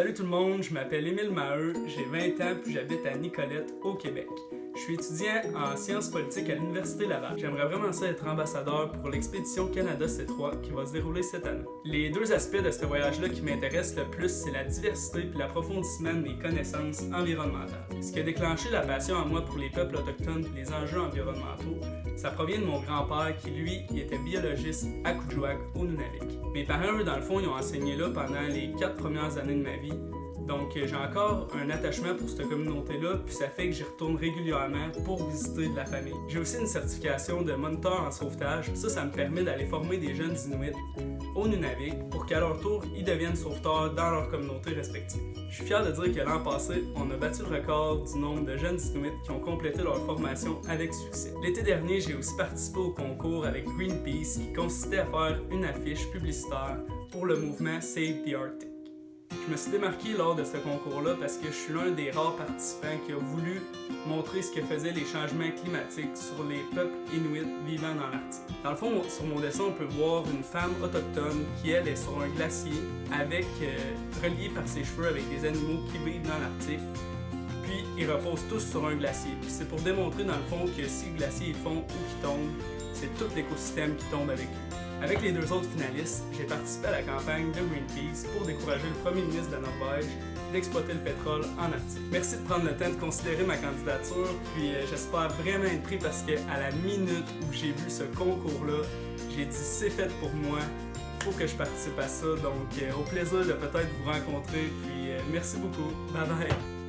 Salut tout le monde, je m'appelle Émile Maheu, j'ai 20 ans puis j'habite à Nicolette, au Québec. Je suis étudiant en sciences politiques à l'Université Laval. J'aimerais vraiment ça être ambassadeur pour l'expédition Canada C3 qui va se dérouler cette année. Les deux aspects de ce voyage-là qui m'intéressent le plus, c'est la diversité puis l'approfondissement de mes connaissances environnementales. Ce qui a déclenché la passion en moi pour les peuples autochtones et les enjeux environnementaux, ça provient de mon grand-père qui, lui, il était biologiste à Kuujjuaq, au Nunavik. Mes parents, eux, dans le fond, ils ont enseigné là pendant les 4 premières années de ma vie. Donc, j'ai encore un attachement pour cette communauté-là, puis ça fait que j'y retourne régulièrement pour visiter de la famille. J'ai aussi une certification de moniteur en sauvetage, puis ça me permet d'aller former des jeunes Inuits au Nunavik pour qu'à leur tour, ils deviennent sauveteurs dans leur communauté respective. Je suis fier de dire que l'an passé, on a battu le record du nombre de jeunes Inuits qui ont complété leur formation avec succès. L'été dernier, j'ai aussi participé au concours avec Greenpeace qui consistait à faire une affiche publicitaire pour le mouvement Save the Arctic. Je me suis démarqué lors de ce concours-là parce que je suis l'un des rares participants qui a voulu montrer ce que faisaient les changements climatiques sur les peuples inuits vivant dans l'Arctique. Dans le fond, sur mon dessin, on peut voir une femme autochtone qui, elle, est sur un glacier avec, reliée par ses cheveux avec des animaux qui vivent dans l'Arctique. Puis, ils reposent tous sur un glacier. Puis c'est pour démontrer, dans le fond, que si le glacier fond ou qu'il tombe, c'est tout l'écosystème qui tombe avec lui. Avec les deux autres finalistes, j'ai participé à la campagne de Greenpeace pour décourager le premier ministre de la Norvège d'exploiter le pétrole en Arctique. Merci de prendre le temps de considérer ma candidature, puis j'espère vraiment être pris parce qu'à la minute où j'ai vu ce concours-là, j'ai dit c'est fait pour moi, faut que je participe à ça, donc au plaisir de peut-être vous rencontrer, puis merci beaucoup, bye bye!